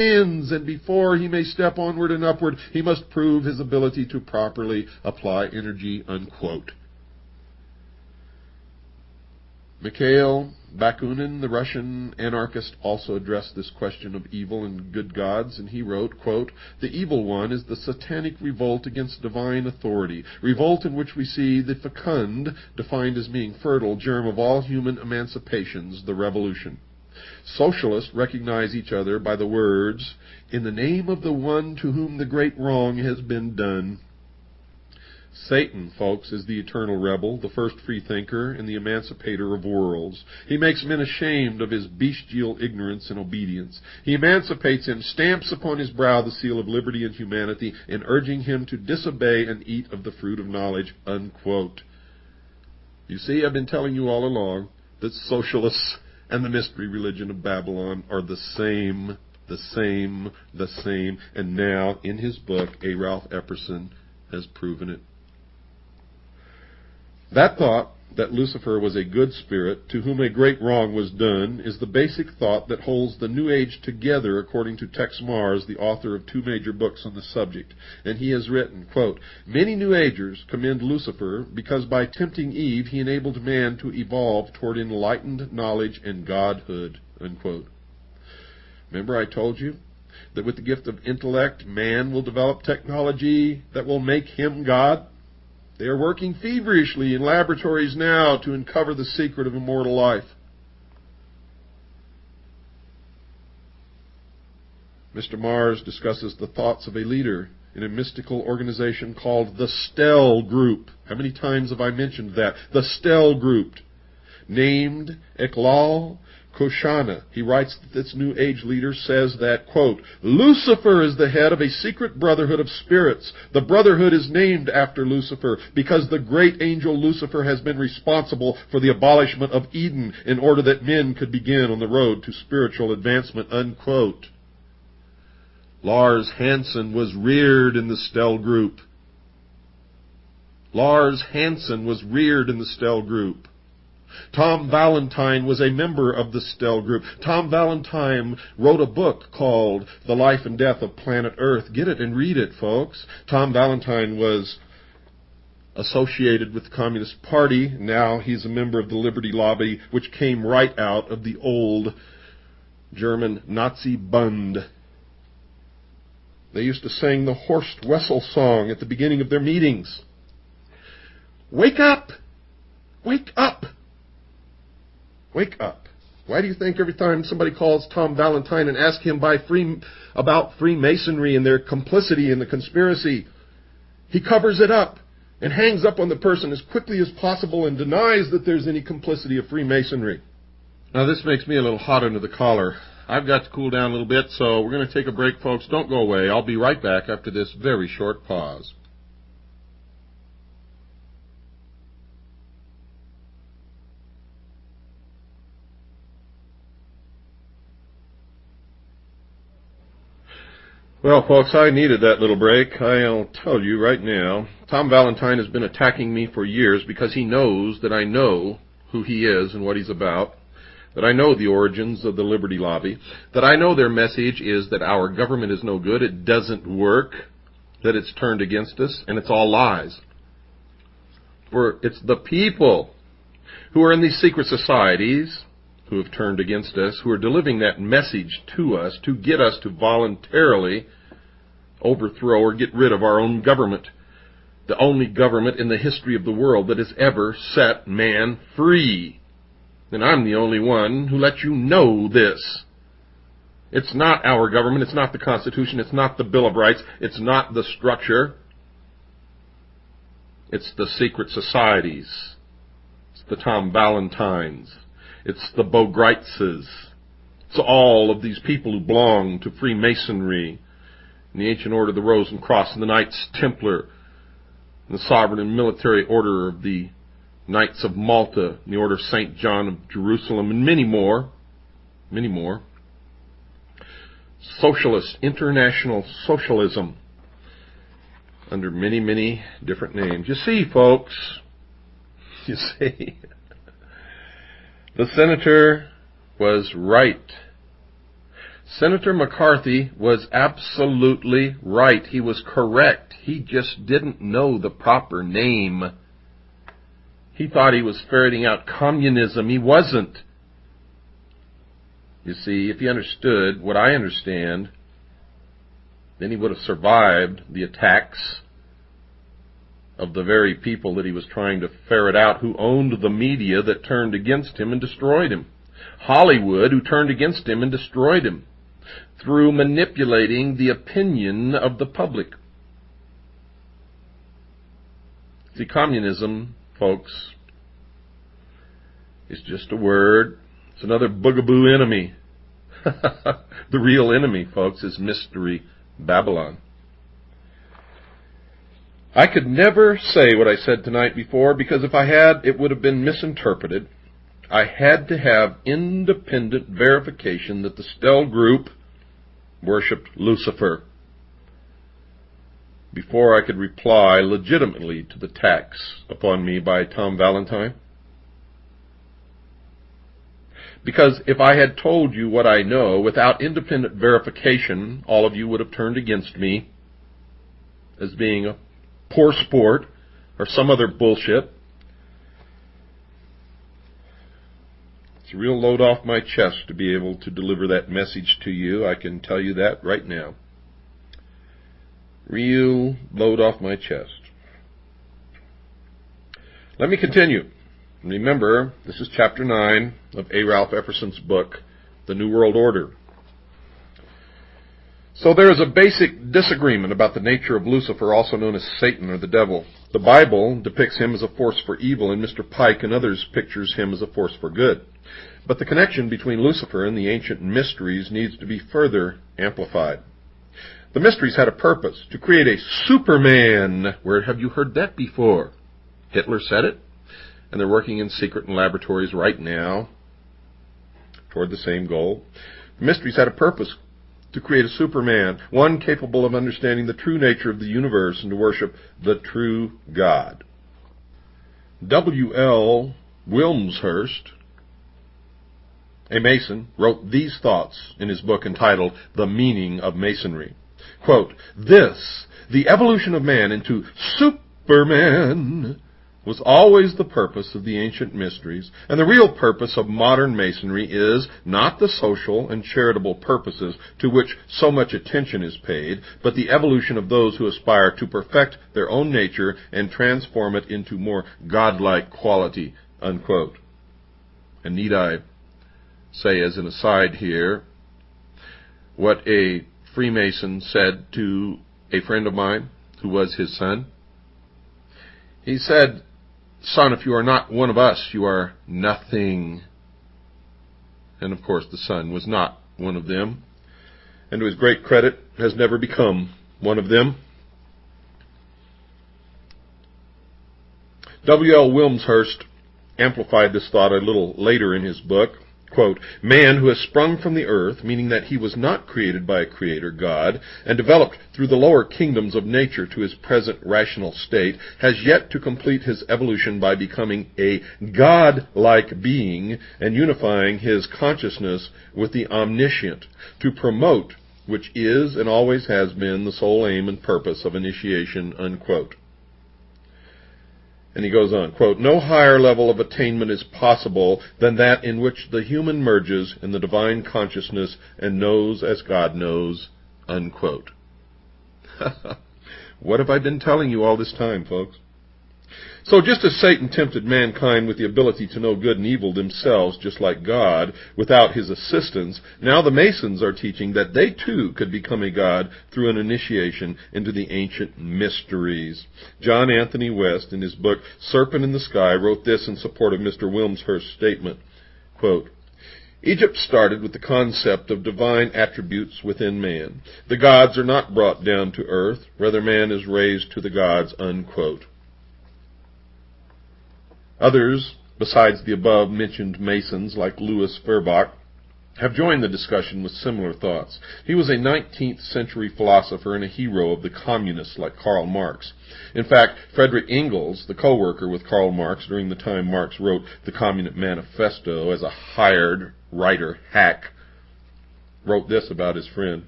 ends, and before he may step onward and upward, he must prove his ability to properly apply energy, unquote. Mikhail Bakunin, the Russian anarchist, also addressed this question of evil and good gods, and he wrote, quote, "The evil one is the satanic revolt against divine authority, revolt in which we see the fecund, defined as being fertile, germ of all human emancipations, the revolution. Socialists recognize each other by the words, 'In the name of the one to whom the great wrong has been done.'" Satan, folks, is the eternal rebel, the first freethinker, and the emancipator of worlds. He makes men ashamed of his bestial ignorance and obedience. He emancipates him, stamps upon his brow the seal of liberty and humanity, in urging him to disobey and eat of the fruit of knowledge, unquote. You see, I've been telling you all along that socialists and the mystery religion of Babylon are the same, and now, in his book, A. Ralph Epperson has proven it. That thought, that Lucifer was a good spirit to whom a great wrong was done, is the basic thought that holds the New Age together, according to Tex Mars, the author of 2 major books on the subject. And he has written, quote, "Many New Agers commend Lucifer because by tempting Eve he enabled man to evolve toward enlightened knowledge and godhood," unquote. Remember I told you that with the gift of intellect, man will develop technology that will make him God? They are working feverishly in laboratories now to uncover the secret of immortal life. Mr. Mars discusses the thoughts of a leader in a mystical organization called the Stell Group. How many times have I mentioned that? The Stell Group. Named Eklal Koshana. He writes that this New Age leader says that, quote, "Lucifer is the head of a secret brotherhood of spirits. The brotherhood is named after Lucifer because the great angel Lucifer has been responsible for the abolishment of Eden in order that men could begin on the road to spiritual advancement," unquote. Lars Hansen was reared in the Stell Group. Lars Hansen was reared in the Stell Group. Tom Valentine was a member of the Stell Group. Tom Valentine wrote a book called The Life and Death of Planet Earth. Get it and read it, folks. Tom Valentine was associated with the Communist Party. Now he's a member of the Liberty Lobby, which came right out of the old German Nazi Bund. They used to sing the Horst Wessel song at the beginning of their meetings. Wake up! Wake up! Wake up. Why do you think every time somebody calls Tom Valentine and asks him about Freemasonry and their complicity in the conspiracy, he covers it up and hangs up on the person as quickly as possible and denies that there's any complicity of Freemasonry? Now this makes me a little hot under the collar. I've got to cool down a little bit, so we're going to take a break, folks. Don't go away. I'll be right back after this very short pause. Well, folks, I needed that little break. I'll tell you right now, Tom Valentine has been attacking me for years because he knows that I know who he is and what he's about, that I know the origins of the Liberty Lobby, that I know their message is that our government is no good, it doesn't work, that it's turned against us, and it's all lies. For it's the people who are in these secret societies who have turned against us, who are delivering that message to us to get us to voluntarily overthrow or get rid of our own government, the only government in the history of the world that has ever set man free. And I'm the only one who lets you know this. It's not our government, it's not the Constitution, it's not the Bill of Rights, it's not the structure. It's the secret societies. It's the Tom Valentines. It's the Bogreitzes. It's all of these people who belong to Freemasonry, and the Ancient Order of the Rose and Cross, and the Knights Templar, and the Sovereign and Military Order of the Knights of Malta, and the Order of St. John of Jerusalem, and many more. Many more. Socialist, international socialism, under many, many different names. You see, folks, you see, the senator was right. Senator McCarthy was absolutely right. He was correct. He just didn't know the proper name. He thought he was ferreting out communism. He wasn't. You see, if he understood what I understand, then he would have survived the attacks of the very people that he was trying to ferret out, who owned the media that turned against him and destroyed him. Hollywood, who turned against him and destroyed him through manipulating the opinion of the public. See, communism, folks, is just a word. It's another boogaboo enemy. The real enemy, folks, is Mystery Babylon. I could never say what I said tonight before, because if I had, it would have been misinterpreted. I had to have independent verification that the Stell group worshipped Lucifer before I could reply legitimately to the attacks upon me by Tom Valentine. Because if I had told you what I know without independent verification, all of you would have turned against me as being a poor sport or some other bullshit. It's a real load off my chest to be able to deliver that message to you. I can tell you that right now. Real load off my chest. Let me continue. Remember, this is chapter 9 of A. Ralph Epperson's book, The New World Order. So there is a basic disagreement about the nature of Lucifer, also known as Satan or the devil. The Bible depicts him as a force for evil, and Mr. Pike and others pictures him as a force for good. But the connection between Lucifer and the ancient mysteries needs to be further amplified. The mysteries had a purpose, to create a Superman. Where have you heard that before? Hitler said it, and they're working in secret laboratories right now toward the same goal. The mysteries had a purpose, to create a Superman, one capable of understanding the true nature of the universe and to worship the true God. W.L. Wilmshurst, a Mason, wrote these thoughts in his book entitled The Meaning of Masonry. Quote, "This, the evolution of man into Superman, was always the purpose of the ancient mysteries, and the real purpose of modern Masonry is not the social and charitable purposes to which so much attention is paid, but the evolution of those who aspire to perfect their own nature and transform it into more godlike quality," unquote. And need I say as an aside here, what a Freemason said to a friend of mine who was his son? He said, "Son, if you are not one of us, you are nothing." And of course the son was not one of them, and to his great credit has never become one of them. W.L. Wilmshurst amplified this thought a little later in his book. Quote, "Man who has sprung from the earth, meaning that he was not created by a creator, God, and developed through the lower kingdoms of nature to his present rational state, has yet to complete his evolution by becoming a God-like being and unifying his consciousness with the omniscient, to promote which is and always has been the sole aim and purpose of initiation," unquote. And he goes on, quote, "No higher level of attainment is possible than that in which the human merges in the divine consciousness and knows as God knows," unquote. What have I been telling you all this time, folks? So just as Satan tempted mankind with the ability to know good and evil themselves, just like God, without his assistance, now the Masons are teaching that they too could become a God through an initiation into the ancient mysteries. John Anthony West, in his book Serpent in the Sky, wrote this in support of Mr. Wilmshurst's statement. Quote, "Egypt started with the concept of divine attributes within man. The gods are not brought down to earth, rather man is raised to the gods," unquote. Others, besides the above-mentioned Masons like Louis Feuerbach, have joined the discussion with similar thoughts. He was a 19th century philosopher and a hero of the communists like Karl Marx. In fact, Frederick Engels, the co-worker with Karl Marx during the time Marx wrote the Communist Manifesto as a hired writer hack, wrote this about his friend.